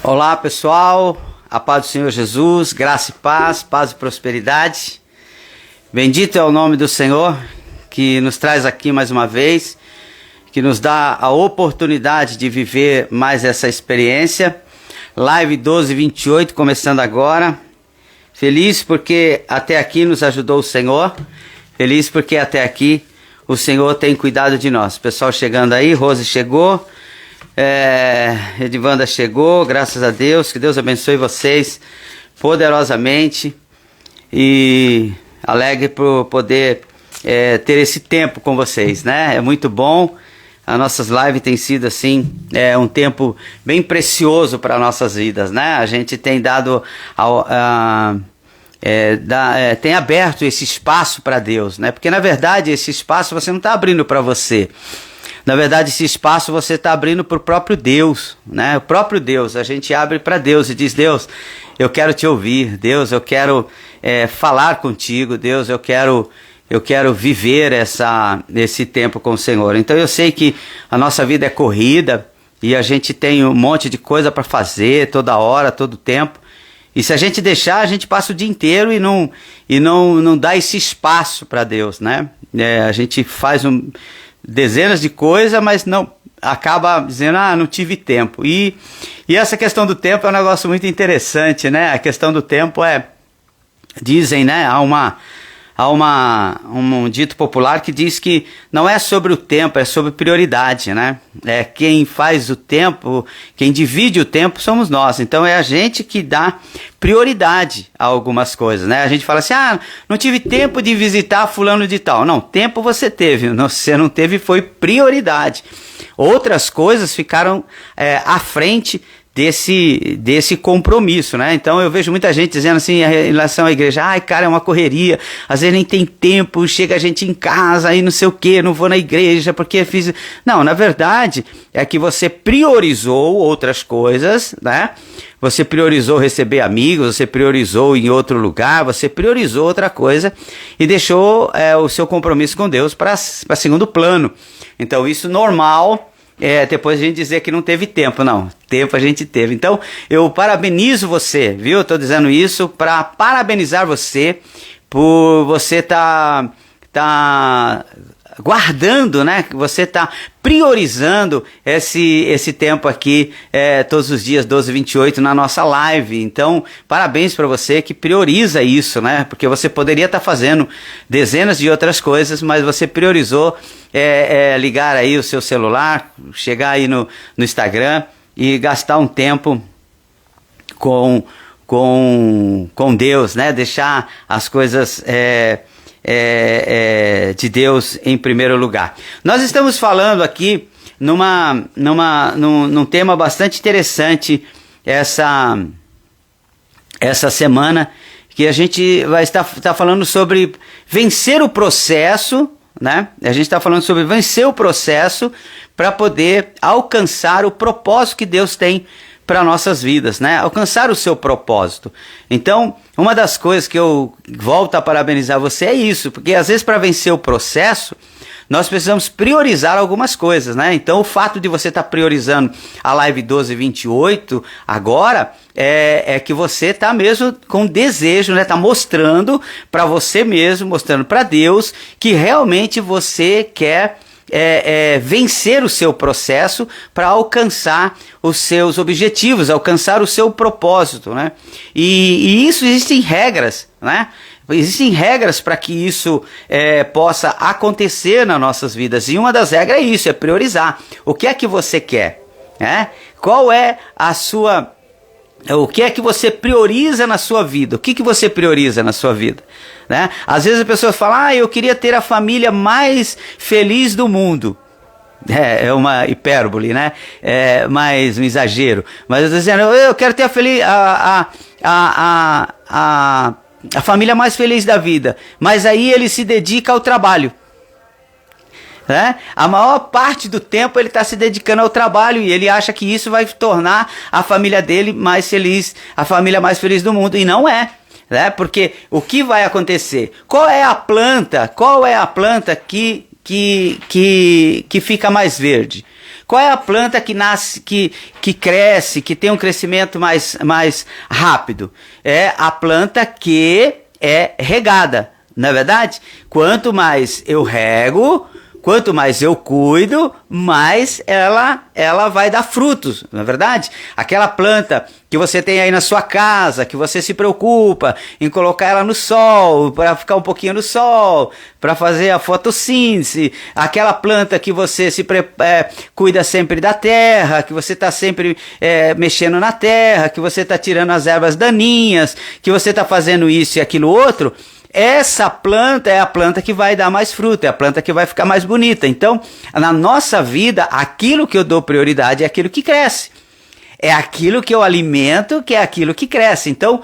Olá pessoal, a paz do Senhor Jesus, graça e paz, paz e prosperidade. Bendito é o nome do Senhor que nos traz aqui mais uma vez, que nos dá a oportunidade de viver mais essa experiência. Live 1228 começando agora. Feliz porque até aqui nos ajudou o Senhor, feliz porque até aqui o Senhor tem cuidado de nós. Pessoal chegando aí, Rose chegou. Edivanda chegou, graças a Deus, que Deus abençoe vocês poderosamente e alegre por poder ter esse tempo com vocês, né? É muito bom, as nossas lives têm sido assim, um tempo bem precioso para nossas vidas, né? A gente tem dado, tem aberto esse espaço para Deus, né? Porque na verdade esse espaço você não está abrindo para você. Na verdade, esse espaço você está abrindo para o próprio Deus, né? O próprio Deus, a gente abre para Deus e diz: Deus, eu quero te ouvir, Deus, eu quero falar contigo, Deus, eu quero viver esse tempo com o Senhor. Então eu sei que a nossa vida é corrida e a gente tem um monte de coisa para fazer toda hora, todo tempo. E se a gente deixar, a gente passa o dia inteiro e não dá esse espaço para Deus, né? A gente faz dezenas de coisas, mas não acaba dizendo, não tive tempo. E essa questão do tempo é um negócio muito interessante, né? A questão do tempo dizem, né? Há um dito popular que diz que não é sobre o tempo, é sobre prioridade, né? Quem faz o tempo, quem divide o tempo somos nós. Então é a gente que dá prioridade a algumas coisas, né? A gente fala assim, não tive tempo de visitar fulano de tal. Não, tempo você teve, você não teve, foi prioridade. Outras coisas ficaram à frente desse compromisso, né? Então eu vejo muita gente dizendo assim em relação à igreja, cara, é uma correria, às vezes nem tem tempo, chega a gente em casa e não sei o que, não vou na igreja porque fiz... Não, na verdade é que você priorizou outras coisas, né? Você priorizou receber amigos, você priorizou em outro lugar, você priorizou outra coisa e deixou o seu compromisso com Deus para segundo plano. Então isso normal. Depois a gente dizer que não teve tempo, não, tempo a gente teve. Então eu parabenizo você, viu? Eu tô dizendo isso para parabenizar você por você tá guardando, né? Você tá priorizando esse tempo aqui todos os dias 12h28 na nossa live. Então parabéns para você que prioriza isso, né? Porque você poderia estar fazendo dezenas de outras coisas, mas você priorizou ligar aí o seu celular, chegar aí no Instagram e gastar um tempo com Deus, né? Deixar as coisas de Deus em primeiro lugar. Nós estamos falando aqui num tema bastante interessante essa semana, que a gente vai estar falando sobre vencer o processo, né? A gente está falando sobre vencer o processo para poder alcançar o propósito que Deus tem para nossas vidas, né? Alcançar o seu propósito. Então, uma das coisas que eu volto a parabenizar você é isso, porque às vezes para vencer o processo, nós precisamos priorizar algumas coisas, né? Então, o fato de você estar priorizando a live 1228 agora é que você está mesmo com desejo, né? Está mostrando para você mesmo, mostrando para Deus que realmente você quer vencer o seu processo para alcançar os seus objetivos, alcançar o seu propósito, né? E isso existem regras, né? Existem regras para que isso possa acontecer nas nossas vidas, e uma das regras é isso, é priorizar. O que é que você quer, né? Qual é o que é que você prioriza na sua vida? O que você prioriza na sua vida? Né? Às vezes a pessoa fala, eu queria ter a família mais feliz do mundo. É uma hipérbole, né? Mais um exagero. Mas eu estou dizendo, eu quero ter a família mais feliz da vida. Mas aí ele se dedica ao trabalho. Né? A maior parte do tempo ele está se dedicando ao trabalho e ele acha que isso vai tornar a família dele mais feliz, a família mais feliz do mundo, e não é, né? Porque o que vai acontecer? Qual é a planta que que fica mais verde? Qual é a planta que nasce, que cresce, que tem um crescimento mais rápido? É a planta que é regada, não é verdade? Quanto mais eu rego, quanto mais eu cuido, mais ela vai dar frutos, não é verdade? Aquela planta que você tem aí na sua casa, que você se preocupa em colocar ela no sol, para ficar um pouquinho no sol, para fazer a fotossíntese, aquela planta que você cuida sempre da terra, que você está sempre mexendo na terra, que você está tirando as ervas daninhas, que você está fazendo isso e aquilo outro. Essa planta é a planta que vai dar mais fruto, é a planta que vai ficar mais bonita. Então, na nossa vida, aquilo que eu dou prioridade é aquilo que cresce. É aquilo que eu alimento, que é aquilo que cresce. Então,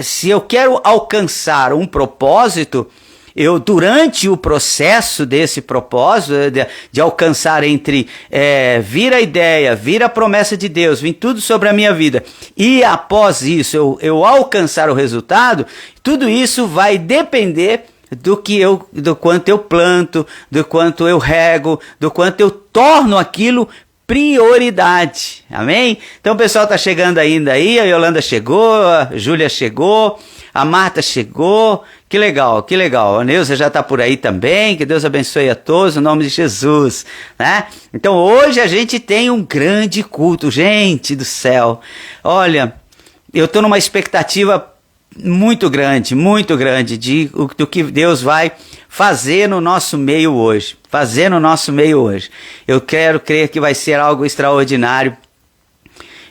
se eu quero alcançar um propósito, durante o processo desse propósito, de alcançar vir a ideia, vir a promessa de Deus, vir tudo sobre a minha vida, e após isso eu alcançar o resultado, tudo isso vai depender do quanto eu planto, do quanto eu rego, do quanto eu torno aquilo prioridade. Amém? Então o pessoal está chegando ainda aí, a Yolanda chegou, a Júlia chegou, a Marta chegou. Que legal, que legal. A Neuza já está por aí também. Que Deus abençoe a todos, no nome de Jesus, né? Então hoje a gente tem um grande culto, gente do céu. Olha, eu estou numa expectativa muito grande do que Deus vai fazer no nosso meio hoje. Eu quero crer que vai ser algo extraordinário.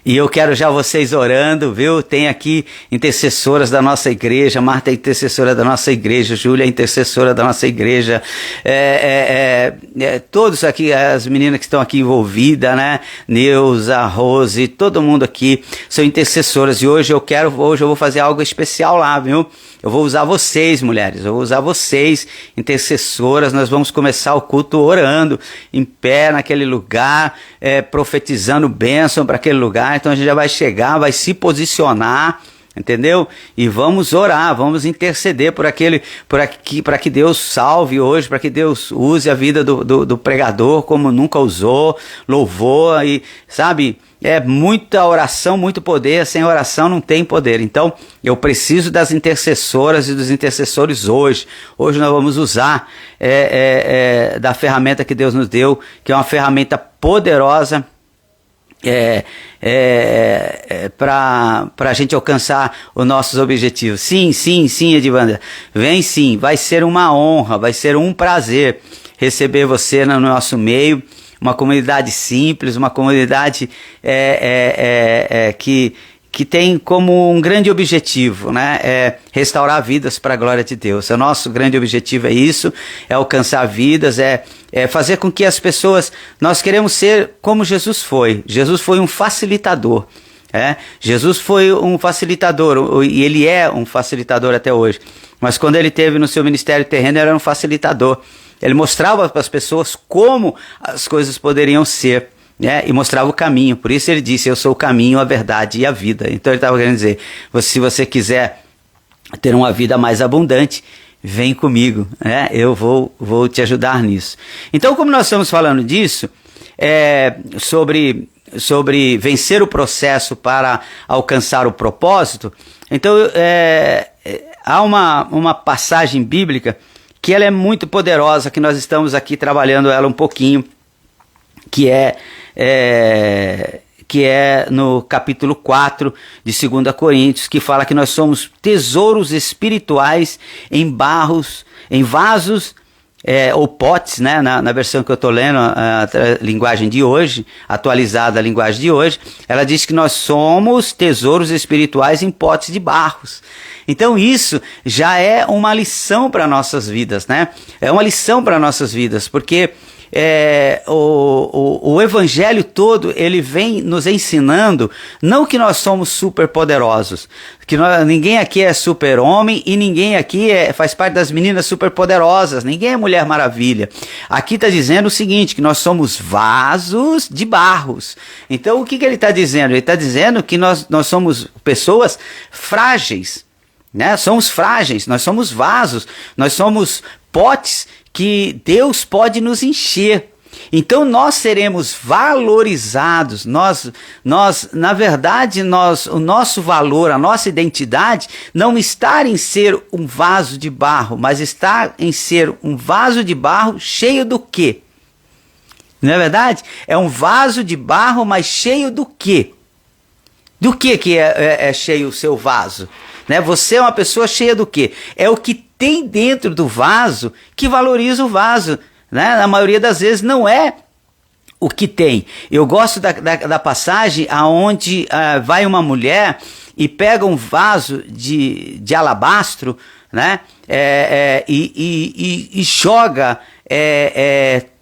E eu quero já vocês orando, viu? Tem aqui intercessoras da nossa igreja, Marta é intercessora da nossa igreja, Júlia é intercessora da nossa igreja, todos aqui, as meninas que estão aqui envolvidas, né? Neuza, Rose, todo mundo aqui são intercessoras. E hoje eu vou fazer algo especial lá, viu? Eu vou usar vocês, mulheres, eu vou usar vocês, intercessoras. Nós vamos começar o culto orando, em pé naquele lugar, profetizando bênção para aquele lugar. Então a gente já vai chegar, vai se posicionar, entendeu? E vamos orar, vamos interceder para que Deus salve hoje, para que Deus use a vida do pregador como nunca usou, louvor, e sabe, muita oração, muito poder. Sem oração não tem poder. Então eu preciso das intercessoras e dos intercessores hoje. Hoje nós vamos usar da ferramenta que Deus nos deu, que é uma ferramenta poderosa, para a gente alcançar os nossos objetivos. Sim, Edivanda, vem sim, vai ser uma honra, vai ser um prazer receber você no nosso meio, uma comunidade simples, uma comunidade que tem como um grande objetivo, né, restaurar vidas para a glória de Deus. O nosso grande objetivo é isso, é alcançar vidas, fazer com que as pessoas, nós queremos ser como Jesus foi. Jesus foi um facilitador. Jesus foi um facilitador, e ele é um facilitador até hoje. Mas quando ele teve no seu ministério terreno, ele era um facilitador. Ele mostrava para as pessoas como as coisas poderiam ser, né? E mostrava o caminho. Por isso ele disse: eu sou o caminho, a verdade e a vida. Então ele estava querendo dizer: se você quiser ter uma vida mais abundante, vem comigo, né? Eu vou te ajudar nisso. Então, como nós estamos falando disso, sobre vencer o processo para alcançar o propósito, então há uma passagem bíblica que ela é muito poderosa, que nós estamos aqui trabalhando ela um pouquinho, que é no capítulo 4 de 2 Coríntios, que fala que nós somos tesouros espirituais em vasos, ou potes, né? Na versão que eu estou lendo, a linguagem de hoje, atualizada a linguagem de hoje, ela diz que nós somos tesouros espirituais em potes de barros. Então isso já é uma lição para nossas vidas, né? É uma lição para nossas vidas, porque o evangelho todo, ele vem nos ensinando não que nós somos super poderosos, que ninguém aqui é super homem e ninguém aqui faz parte das meninas super poderosas, ninguém é Mulher Maravilha. Aqui está dizendo o seguinte, que nós somos vasos de barros. Então o que ele está dizendo? Ele está dizendo que nós somos pessoas frágeis, né? Somos frágeis, nós somos vasos, nós somos potes que Deus pode nos encher. Então nós seremos valorizados, na verdade, o nosso valor, a nossa identidade não está em ser um vaso de barro, mas está em ser um vaso de barro cheio do quê? Não é verdade? É um vaso de barro, mas cheio do quê? Do que é cheio o seu vaso? Né? Você é uma pessoa cheia do quê? É o que tem dentro do vaso que valoriza o vaso. Né? Na maioria das vezes não é o que tem. Eu gosto da passagem aonde vai uma mulher e pega um vaso de alabastro, né? E joga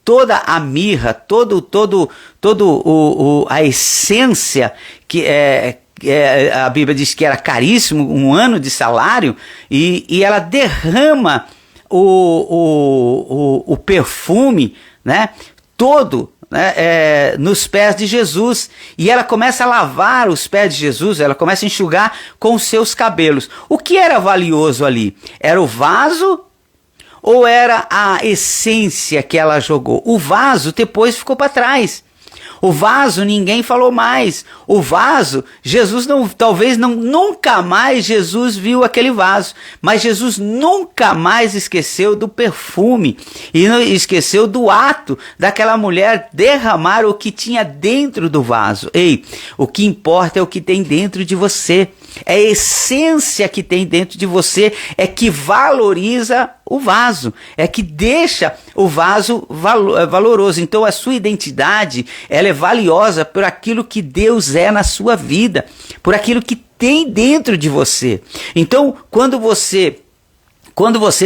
toda a mirra, a essência que a Bíblia diz que era caríssimo, um ano de salário, e ela derrama o perfume, né, todo, né, nos pés de Jesus, e ela começa a lavar os pés de Jesus, ela começa a enxugar com os seus cabelos. O que era valioso ali? Era o vaso ou era a essência que ela jogou? O vaso depois ficou para trás. O vaso ninguém falou mais. O vaso, Jesus nunca mais Jesus viu aquele vaso. Mas Jesus nunca mais esqueceu do perfume e não esqueceu do ato daquela mulher derramar o que tinha dentro do vaso. Ei, o que importa é o que tem dentro de você. É a essência que tem dentro de você, é que valoriza o vaso, é que deixa o vaso valoroso. Então a sua identidade, ela é valiosa por aquilo que Deus é na sua vida, por aquilo que tem dentro de você. Então quando você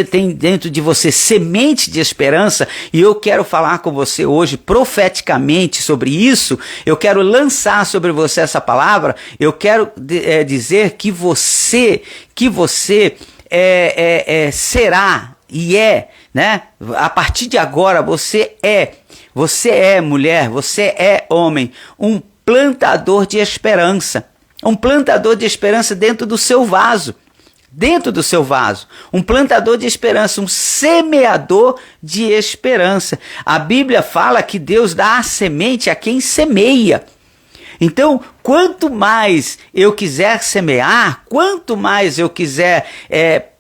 tem dentro de você semente de esperança, e eu quero falar com você hoje profeticamente sobre isso, eu quero lançar sobre você essa palavra, eu quero dizer que você será e né? A partir de agora você é mulher, você é homem, um plantador de esperança dentro do seu vaso. Um plantador de esperança, um semeador de esperança. A Bíblia fala que Deus dá a semente a quem semeia. Então, quanto mais eu quiser semear, quanto mais eu quiser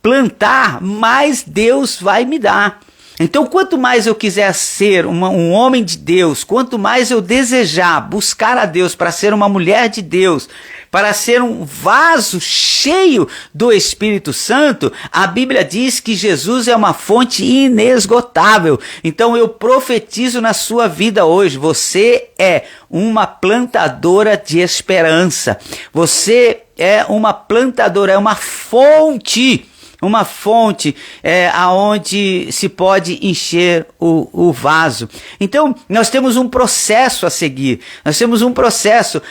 plantar, mais Deus vai me dar. Então, quanto mais eu quiser ser um homem de Deus, quanto mais eu desejar buscar a Deus para ser uma mulher de Deus, para ser um vaso cheio do Espírito Santo, a Bíblia diz que Jesus é uma fonte inesgotável. Então eu profetizo na sua vida hoje, você é uma plantadora de esperança. Você é uma plantadora, é uma fonte aonde se pode encher o vaso. Então nós temos um processo a seguir, nós temos um processo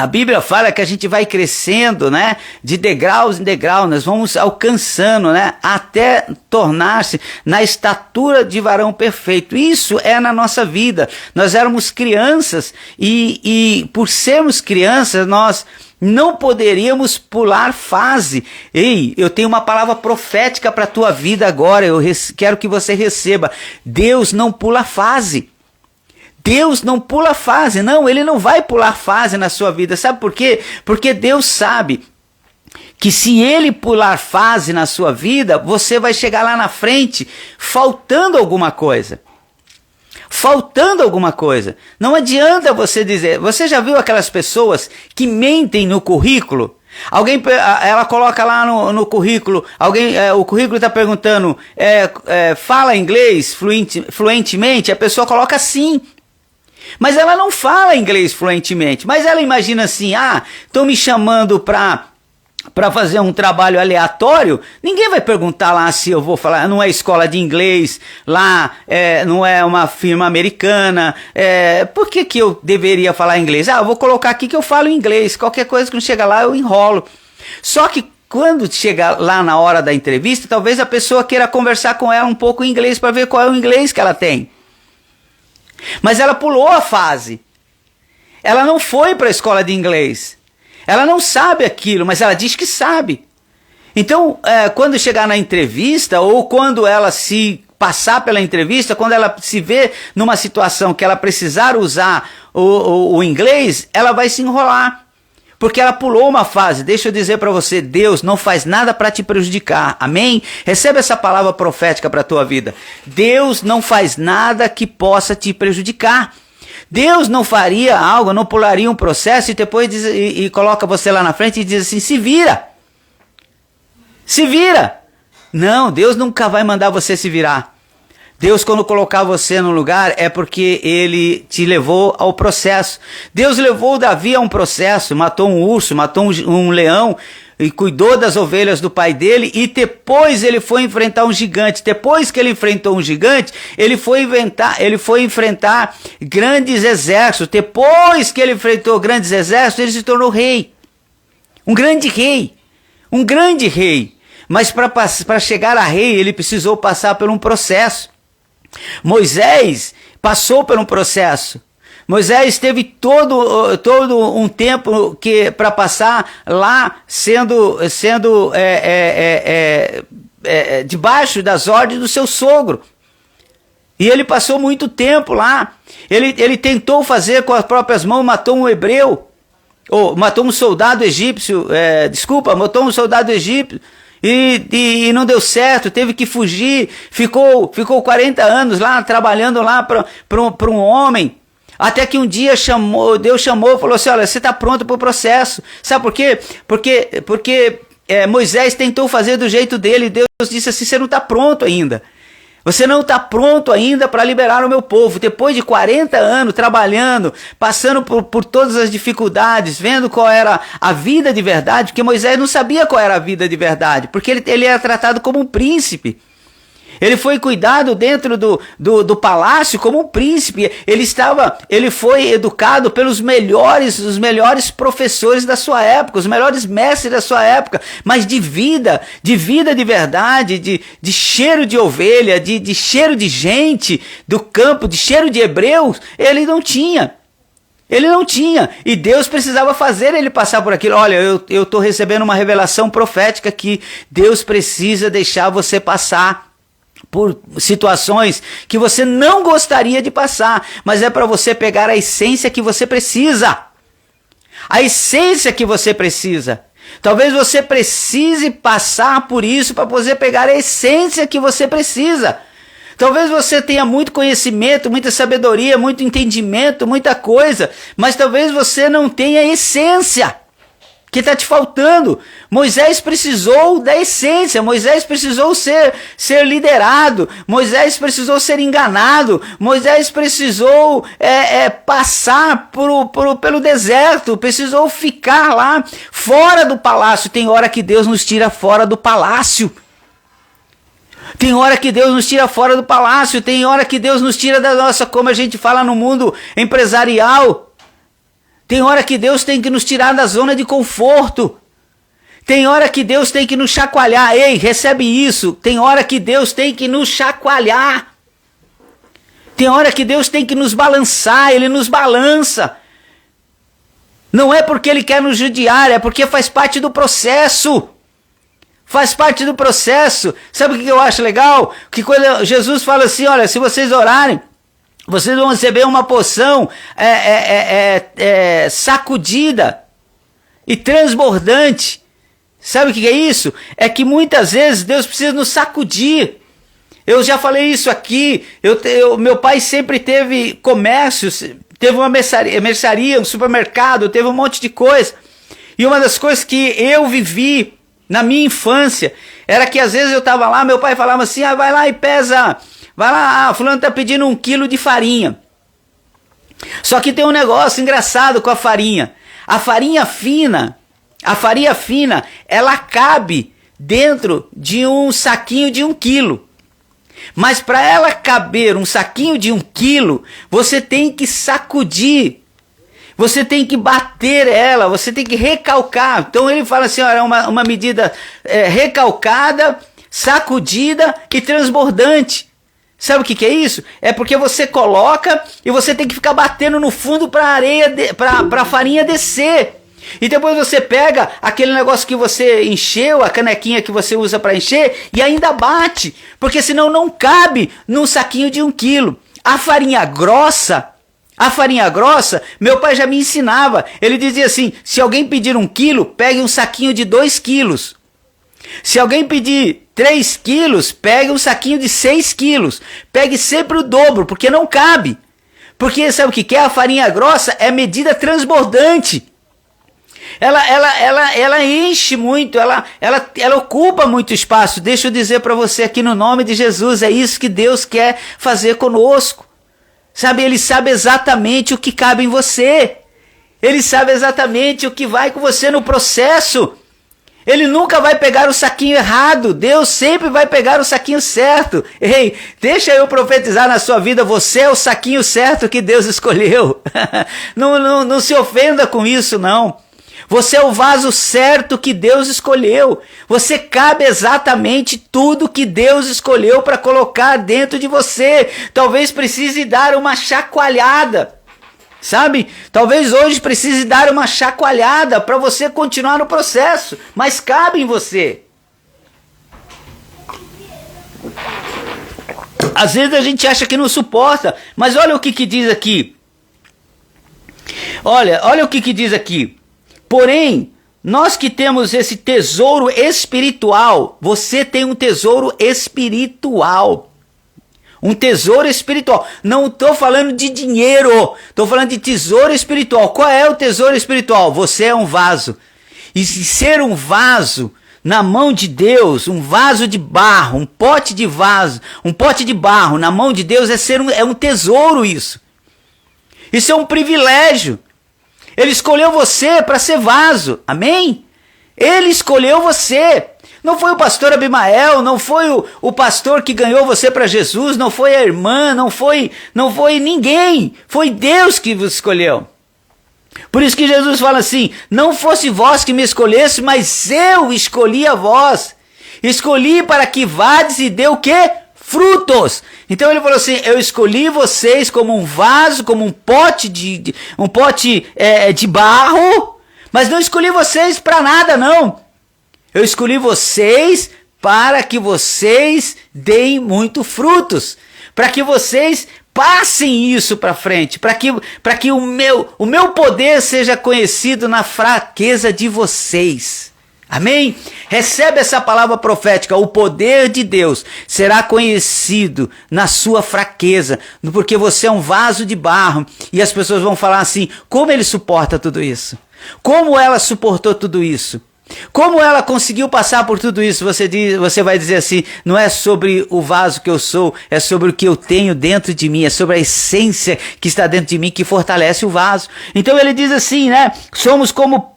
a Bíblia fala que a gente vai crescendo, né, de degraus em degrau, nós vamos alcançando, né, até tornar-se na estatura de varão perfeito. Isso é na nossa vida. Nós éramos crianças e por sermos crianças nós não poderíamos pular fase. Ei, eu tenho uma palavra profética para a tua vida agora, eu quero que você receba. Deus não pula fase. Deus não pula fase, não, Ele não vai pular fase na sua vida. Sabe por quê? Porque Deus sabe que se Ele pular fase na sua vida, você vai chegar lá na frente faltando alguma coisa. Não adianta você dizer, você já viu aquelas pessoas que mentem no currículo? Ela coloca lá no currículo, o currículo está perguntando, fala inglês fluentemente, a pessoa coloca sim. Mas ela não fala inglês fluentemente, mas ela imagina assim, estão me chamando para fazer um trabalho aleatório, ninguém vai perguntar lá se eu vou falar, não é escola de inglês, lá não é uma firma americana, por que eu deveria falar inglês? Eu vou colocar aqui que eu falo inglês, qualquer coisa que não chega lá eu enrolo. Só que quando chega lá na hora da entrevista, talvez a pessoa queira conversar com ela um pouco em inglês para ver qual é o inglês que ela tem. Mas ela pulou a fase. Ela não foi para a escola de inglês. Ela não sabe aquilo, mas ela diz que sabe. Então, quando chegar na entrevista, ou quando ela se passar pela entrevista, quando ela se vê numa situação que ela precisar usar o inglês, ela vai se enrolar. Porque ela pulou uma fase. Deixa eu dizer para você, Deus não faz nada para te prejudicar. Amém? Recebe essa palavra profética para a tua vida. Deus não faz nada que possa te prejudicar. Deus não faria algo, não pularia um processo e depois e coloca você lá na frente e diz assim, se vira. Se vira. Não, Deus nunca vai mandar você se virar. Deus, quando colocar você no lugar, é porque Ele te levou ao processo. Deus levou Davi a um processo, matou um urso, matou um leão, e cuidou das ovelhas do pai dele, e depois ele foi enfrentar um gigante. Depois que ele enfrentou um gigante, ele foi enfrentar grandes exércitos. Depois que ele enfrentou grandes exércitos, ele se tornou rei. Um grande rei. Um grande rei. Mas para chegar a rei, ele precisou passar por um processo. Moisés passou por um processo. Moisés teve todo um tempo para passar lá sendo debaixo das ordens do seu sogro. E ele passou muito tempo lá. Ele tentou fazer com as próprias mãos, matou um hebreu, matou um soldado egípcio, matou um soldado egípcio. E não deu certo, teve que fugir, ficou 40 anos lá, trabalhando lá para um homem, até que um dia Deus chamou e falou assim, olha, você está pronto para o processo. Sabe por quê? Porque Moisés tentou fazer do jeito dele, Deus disse assim, você não está pronto ainda. Você não está pronto ainda para liberar o meu povo. Depois de 40 anos trabalhando, passando por todas as dificuldades, vendo qual era a vida de verdade, porque Moisés não sabia qual era a vida de verdade, porque ele era tratado como um príncipe. Ele foi cuidado dentro do palácio como um príncipe. Ele foi educado pelos os melhores professores da sua época, os melhores mestres da sua época, mas de vida de verdade, de cheiro de ovelha, de cheiro de gente do campo, de cheiro de hebreus, ele não tinha. Ele não tinha, e Deus precisava fazer ele passar por aquilo. Olha, eu estou recebendo uma revelação profética que Deus precisa deixar você passar por situações que você não gostaria de passar, mas é para você pegar a essência que você precisa. A essência que você precisa. Talvez você precise passar por isso para poder pegar a essência que você precisa. Talvez você tenha muito conhecimento, muita sabedoria, muito entendimento, muita coisa, mas talvez você não tenha essência que está te faltando. Moisés precisou da essência, Moisés precisou ser liderado, Moisés precisou ser enganado, Moisés precisou passar pelo deserto, precisou ficar lá fora do palácio. Tem hora que Deus nos tira fora do palácio. Tem hora que Deus nos tira fora do palácio, tem hora que Deus nos tira da nossa, como a gente fala no mundo empresarial, tem hora que Deus tem que nos tirar da zona de conforto. Tem hora que Deus tem que nos chacoalhar. Ei, recebe isso. Tem hora que Deus tem que nos chacoalhar. Tem hora que Deus tem que nos balançar. Ele nos balança. Não é porque Ele quer nos judiar, é porque faz parte do processo. Faz parte do processo. Sabe o que eu acho legal? Que quando Jesus fala assim, olha, se vocês orarem, vocês vão receber uma porção sacudida e transbordante. Sabe o que é isso? É que muitas vezes Deus precisa nos sacudir. Eu já falei isso aqui. Meu pai sempre teve comércios, teve uma mercearia, um supermercado, teve um monte de coisa. E uma das coisas que eu vivi na minha infância era que às vezes eu estava lá, meu pai falava assim, vai lá e pesa... Vai lá, fulano está pedindo 1 quilo de farinha. Só que tem um negócio engraçado com a farinha. A farinha fina, ela cabe dentro de um saquinho de 1 quilo. Mas para ela caber um saquinho de 1 quilo, você tem que sacudir. Você tem que bater ela, você tem que recalcar. Então ele fala assim, é uma medida recalcada, sacudida e transbordante. Sabe o que é isso? É porque você coloca e você tem que ficar batendo no fundo para a farinha descer. E depois você pega aquele negócio que você encheu, a canequinha que você usa para encher, e ainda bate, porque senão não cabe num saquinho de 1 quilo. A farinha grossa, meu pai já me ensinava. Ele dizia assim: se alguém pedir 1 quilo, pegue um saquinho de 2 quilos. Se alguém pedir 3 quilos, pegue um saquinho de 6 quilos. Pegue sempre o dobro, porque não cabe. Porque sabe o que é? A farinha grossa é medida transbordante. Ela enche muito, ela ocupa muito espaço. Deixa eu dizer para você aqui no nome de Jesus, é isso que Deus quer fazer conosco. Sabe, Ele sabe exatamente o que cabe em você. Ele sabe exatamente o que vai com você no processo. Ele nunca vai pegar o saquinho errado. Deus sempre vai pegar o saquinho certo. Ei, deixa eu profetizar na sua vida. Você é o saquinho certo que Deus escolheu. Não se ofenda com isso, não. Você é o vaso certo que Deus escolheu. Você cabe exatamente tudo que Deus escolheu para colocar dentro de você. Talvez precise dar uma chacoalhada. Sabe? Talvez hoje precise dar uma chacoalhada para você continuar no processo, mas cabe em você. Às vezes a gente acha que não suporta, mas olha o que diz aqui. Olha o que diz aqui. Porém, nós que temos esse tesouro espiritual, você tem um tesouro espiritual. Um tesouro espiritual. Não estou falando de dinheiro. Estou falando de tesouro espiritual. Qual é o tesouro espiritual? Você é um vaso. E se ser um vaso na mão de Deus, um vaso de barro, um pote de barro na mão de Deus é um tesouro isso. Isso é um privilégio. Ele escolheu você para ser vaso. Amém? Ele escolheu você. Não foi o pastor Abimael, não foi o pastor que ganhou você para Jesus, não foi a irmã, não foi ninguém. Foi Deus que vos escolheu. Por isso que Jesus fala assim: não fosse vós que me escolhesse, mas eu escolhi a vós. Escolhi para que vades e dê o quê? Frutos. Então ele falou assim: eu escolhi vocês como um vaso, como um pote de barro, mas não escolhi vocês para nada, não. Eu escolhi vocês para que vocês deem muito frutos, para que vocês passem isso para frente, para que o meu poder seja conhecido na fraqueza de vocês. Amém? Recebe essa palavra profética. O poder de Deus será conhecido na sua fraqueza, porque você é um vaso de barro, e as pessoas vão falar assim: como ele suporta tudo isso? Como ela suportou tudo isso? Como ela conseguiu passar por tudo isso? Você vai dizer assim: não é sobre o vaso que eu sou, é sobre o que eu tenho dentro de mim, é sobre a essência que está dentro de mim que fortalece o vaso. Então ele diz assim, né? Somos como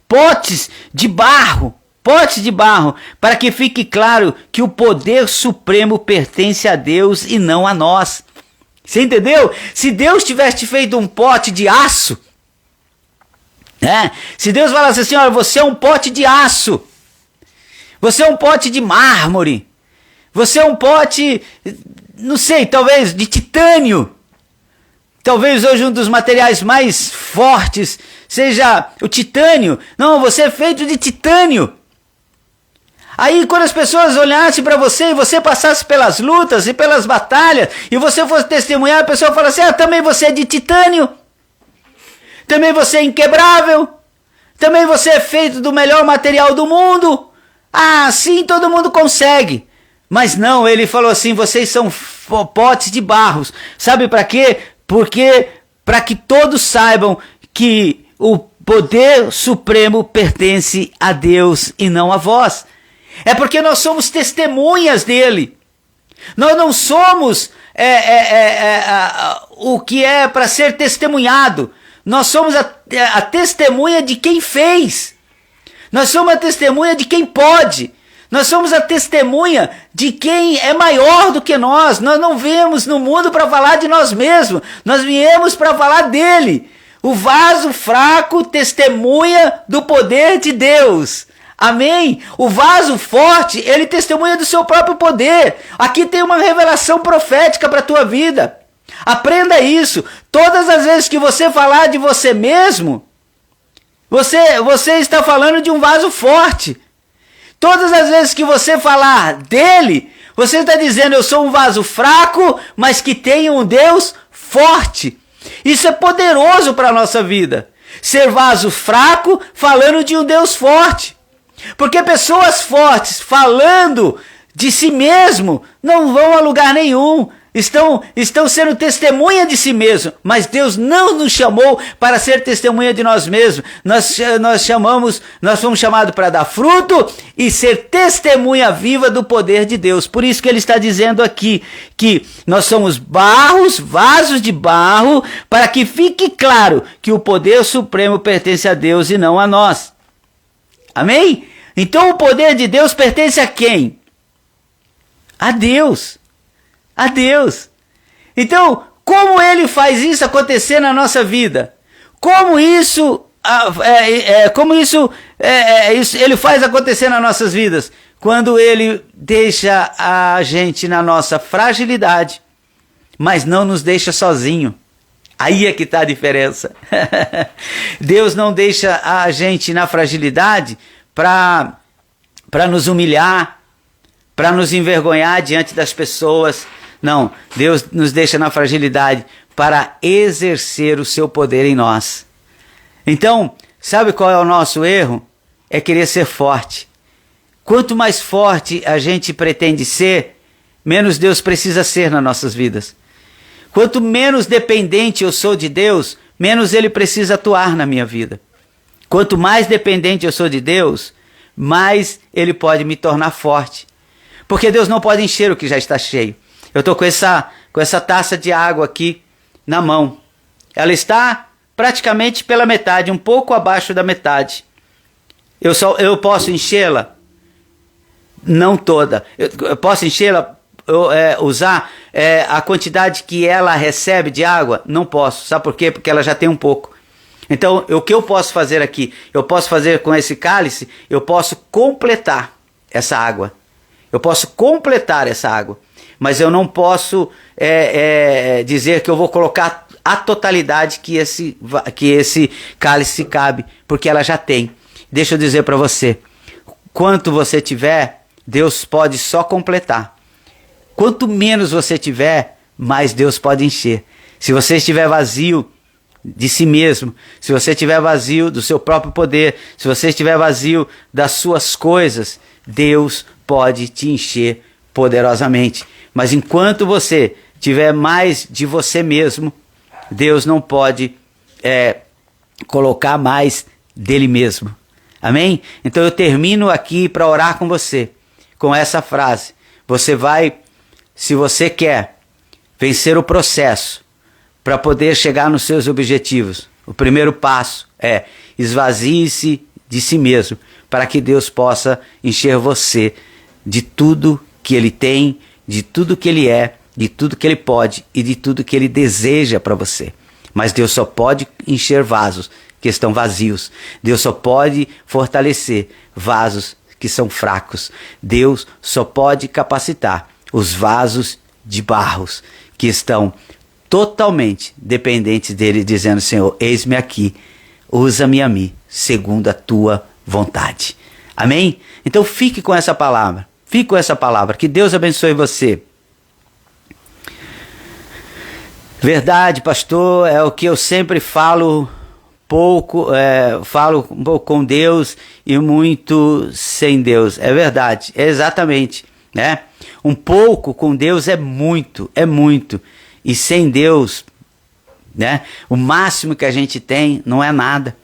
potes de barro, para que fique claro que o poder supremo pertence a Deus e não a nós. Você entendeu? Se Deus tivesse feito um pote de aço, se Deus falasse assim: olha, você é um pote de aço, você é um pote de mármore, você é um pote, não sei, talvez de titânio. Talvez hoje um dos materiais mais fortes seja o titânio. Não, você é feito de titânio. Aí quando as pessoas olhassem para você e você passasse pelas lutas e pelas batalhas e você fosse testemunhar, a pessoa fala assim: também você é de titânio. Também você é inquebrável. Também você é feito do melhor material do mundo. Sim, todo mundo consegue. Mas não, ele falou assim: vocês são potes de barros. Sabe para quê? Porque para que todos saibam que o poder supremo pertence a Deus e não a vós. É porque nós somos testemunhas dele. Nós não somos o que é para ser testemunhado. Nós somos a testemunha de quem fez. Nós somos a testemunha de quem pode. Nós somos a testemunha de quem é maior do que nós. Nós não viemos no mundo para falar de nós mesmos. Nós viemos para falar dele. O vaso fraco testemunha do poder de Deus. Amém? O vaso forte, ele testemunha do seu próprio poder. Aqui tem uma revelação profética para a tua vida. Aprenda isso. Todas as vezes que você falar de você mesmo, Você está falando de um vaso forte. Todas as vezes que você falar dele, você está dizendo: eu sou um vaso fraco, mas que tem um Deus forte. Isso é poderoso para a nossa vida. Ser vaso fraco falando de um Deus forte. Porque pessoas fortes falando de si mesmo não vão a lugar nenhum. Estão sendo testemunha de si mesmo, mas Deus não nos chamou para ser testemunha de nós mesmos. Nós fomos chamados para dar fruto e ser testemunha viva do poder de Deus. Por isso que ele está dizendo aqui que nós somos vasos de barro, para que fique claro que o poder supremo pertence a Deus e não a nós. Amém? Então o poder de Deus pertence a quem? A Deus. A Deus. Então, como ele faz isso acontecer na nossa vida? Como isso ele faz acontecer nas nossas vidas? Quando ele deixa a gente na nossa fragilidade, mas não nos deixa sozinho. Aí é que está a diferença. Deus não deixa a gente na fragilidade para nos humilhar, para nos envergonhar diante das pessoas. Não, Deus nos deixa na fragilidade para exercer o seu poder em nós. Então, sabe qual é o nosso erro? É querer ser forte. Quanto mais forte a gente pretende ser, menos Deus precisa ser nas nossas vidas. Quanto menos dependente eu sou de Deus, menos Ele precisa atuar na minha vida. Quanto mais dependente eu sou de Deus, mais Ele pode me tornar forte. Porque Deus não pode encher o que já está cheio. Eu estou com essa taça de água aqui na mão. Ela está praticamente pela metade, um pouco abaixo da metade. Eu posso enchê-la? Não toda. Eu posso enchê-la, usar a quantidade que ela recebe de água? Não posso. Sabe por quê? Porque ela já tem um pouco. Então, o que eu posso fazer aqui? Eu posso fazer com esse cálice, eu posso completar essa água. Eu posso completar essa água. Mas eu não posso dizer que eu vou colocar a totalidade que esse cálice cabe, porque ela já tem. Deixa eu dizer para você, quanto você tiver, Deus pode só completar. Quanto menos você tiver, mais Deus pode encher. Se você estiver vazio de si mesmo, se você estiver vazio do seu próprio poder, se você estiver vazio das suas coisas, Deus pode te encher poderosamente. Mas enquanto você tiver mais de você mesmo, Deus não pode colocar mais dele mesmo. Amém? Então eu termino aqui para orar com você, com essa frase. Você vai, se você quer vencer o processo para poder chegar nos seus objetivos, o primeiro passo é esvazie-se de si mesmo, para que Deus possa encher você de tudo que Ele tem, de tudo que Ele é, de tudo que Ele pode e de tudo que Ele deseja para você. Mas Deus só pode encher vasos que estão vazios. Deus só pode fortalecer vasos que são fracos. Deus só pode capacitar os vasos de barros que estão totalmente dependentes dele, dizendo: Senhor, eis-me aqui, usa-me a mim, segundo a tua vontade. Amém? Então fique com essa palavra. Fique com essa palavra. Que Deus abençoe você. Verdade, pastor, é o que eu sempre falo pouco, falo um pouco com Deus e muito sem Deus. É verdade, é exatamente, né? Um pouco com Deus é muito, e sem Deus, né? O máximo que a gente tem não é nada,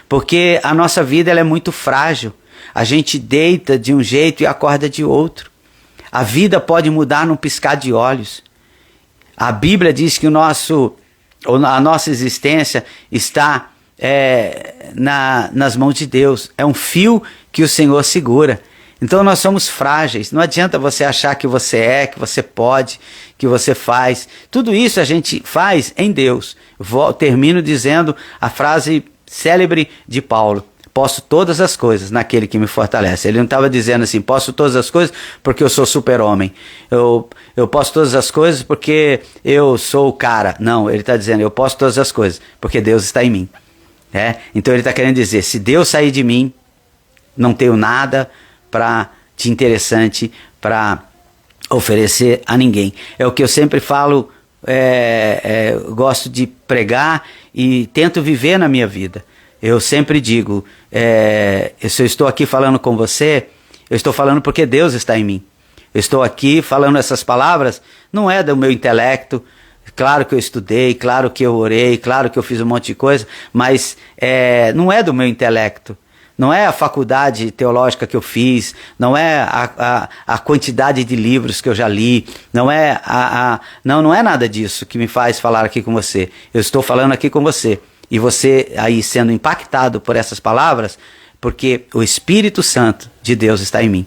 porque a nossa vida ela é muito frágil. A gente deita de um jeito e acorda de outro. A vida pode mudar num piscar de olhos. A Bíblia diz que a nossa existência está nas mãos de Deus. É um fio que o Senhor segura. Então nós somos frágeis. Não adianta você achar que você que você pode, que você faz. Tudo isso a gente faz em Deus. Termino dizendo a frase célebre de Paulo: posso todas as coisas naquele que me fortalece. Ele não estava dizendo assim: posso todas as coisas porque eu sou super-homem. Eu posso todas as coisas porque eu sou o cara. Não, ele está dizendo: eu posso todas as coisas porque Deus está em mim. Então ele está querendo dizer, se Deus sair de mim, não tenho nada de interessante para oferecer a ninguém. É o que eu sempre falo, gosto de pregar e tento viver na minha vida. Eu sempre digo, se eu estou aqui falando com você, eu estou falando porque Deus está em mim. Eu estou aqui falando essas palavras, não é do meu intelecto. Claro que eu estudei, claro que eu orei, claro que eu fiz um monte de coisa, mas não é do meu intelecto. Não é a faculdade teológica que eu fiz, não é a quantidade de livros que eu já li, não é nada disso que me faz falar aqui com você. Eu estou falando aqui com você. E você aí sendo impactado por essas palavras, porque o Espírito Santo de Deus está em mim.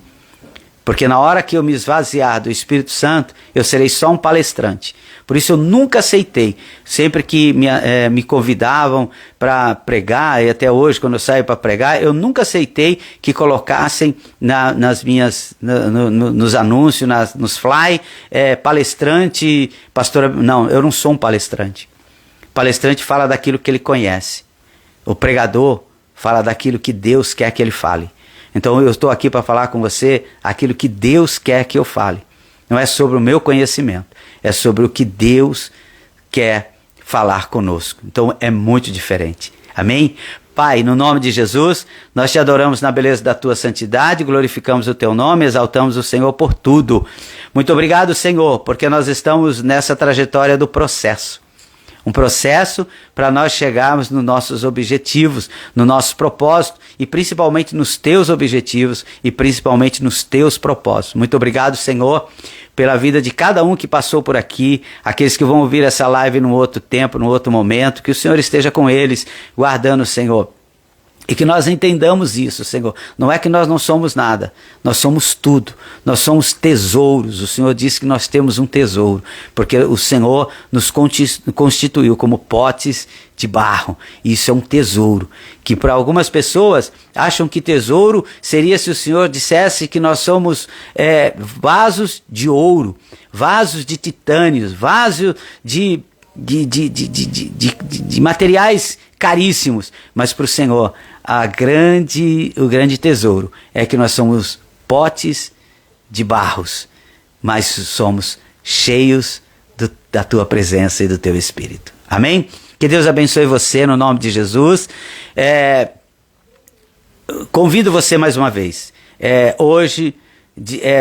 Porque na hora que eu me esvaziar do Espírito Santo, eu serei só um palestrante. Por isso eu nunca aceitei. Sempre que me convidavam para pregar, e até hoje quando eu saio para pregar, eu nunca aceitei que colocassem nos anúncios, nos fly, palestrante, pastora. Não, eu não sou um palestrante. O palestrante fala daquilo que ele conhece. O pregador fala daquilo que Deus quer que ele fale. Então eu estou aqui para falar com você aquilo que Deus quer que eu fale. Não é sobre o meu conhecimento, é sobre o que Deus quer falar conosco. Então é muito diferente. Amém? Pai, no nome de Jesus, nós te adoramos na beleza da tua santidade, glorificamos o teu nome, exaltamos o Senhor por tudo. Muito obrigado, Senhor, porque nós estamos nessa trajetória do processo. Um processo para nós chegarmos nos nossos objetivos, no nosso propósito e principalmente nos teus objetivos e principalmente nos teus propósitos. Muito obrigado, Senhor, pela vida de cada um que passou por aqui, aqueles que vão ouvir essa live num outro tempo, num outro momento, que o Senhor esteja com eles, guardando, Senhor. E que nós entendamos isso, Senhor. Não é que nós não somos nada, nós somos tudo, nós somos tesouros. O Senhor disse que nós temos um tesouro, porque o Senhor nos constituiu como potes de barro. Isso é um tesouro, que para algumas pessoas acham que tesouro seria se o Senhor dissesse que nós somos vasos de ouro, vasos de titânios, vasos de materiais caríssimos, mas para o Senhor o grande tesouro é que nós somos potes de barros, mas somos cheios da tua presença e do teu Espírito. Amém? Que Deus abençoe você no nome de Jesus. Convido você mais uma vez. Hoje,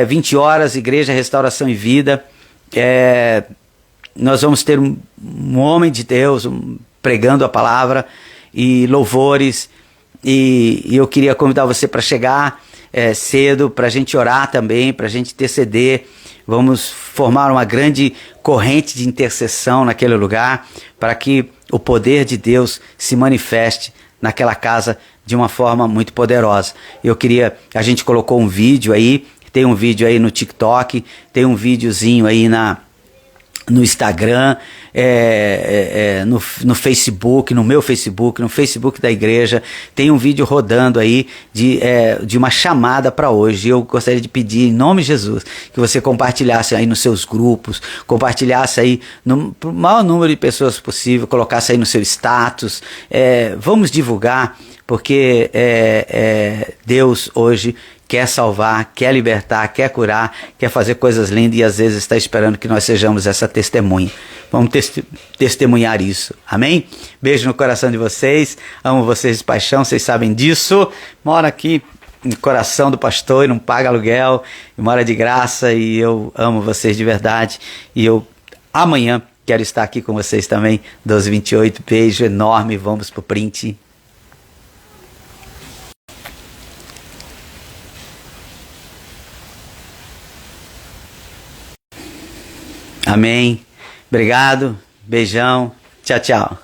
20 horas, Igreja Restauração e Vida. Nós vamos ter um homem de Deus pregando a palavra e louvores, e eu queria convidar você para chegar cedo, para a gente orar também, para a gente interceder. Vamos formar uma grande corrente de intercessão naquele lugar, para que o poder de Deus se manifeste naquela casa de uma forma muito poderosa. A gente colocou um vídeo aí, tem um vídeo aí no TikTok, tem um videozinho aí no Instagram, no Facebook, no meu Facebook, no Facebook da igreja, tem um vídeo rodando aí de uma chamada para hoje. Eu gostaria de pedir em nome de Jesus que você compartilhasse aí nos seus grupos, compartilhasse aí para o maior número de pessoas possível, colocasse aí no seu status. Vamos divulgar, porque Deus hoje quer salvar, quer libertar, quer curar, quer fazer coisas lindas e às vezes está esperando que nós sejamos essa testemunha. Vamos testemunhar isso. Amém? Beijo no coração de vocês. Amo vocês de paixão, vocês sabem disso. Moro aqui no coração do pastor e não paga aluguel, e mora de graça, e eu amo vocês de verdade. E eu amanhã quero estar aqui com vocês também, 12h28. Beijo enorme, vamos pro print. Amém. Obrigado. Beijão. Tchau, tchau.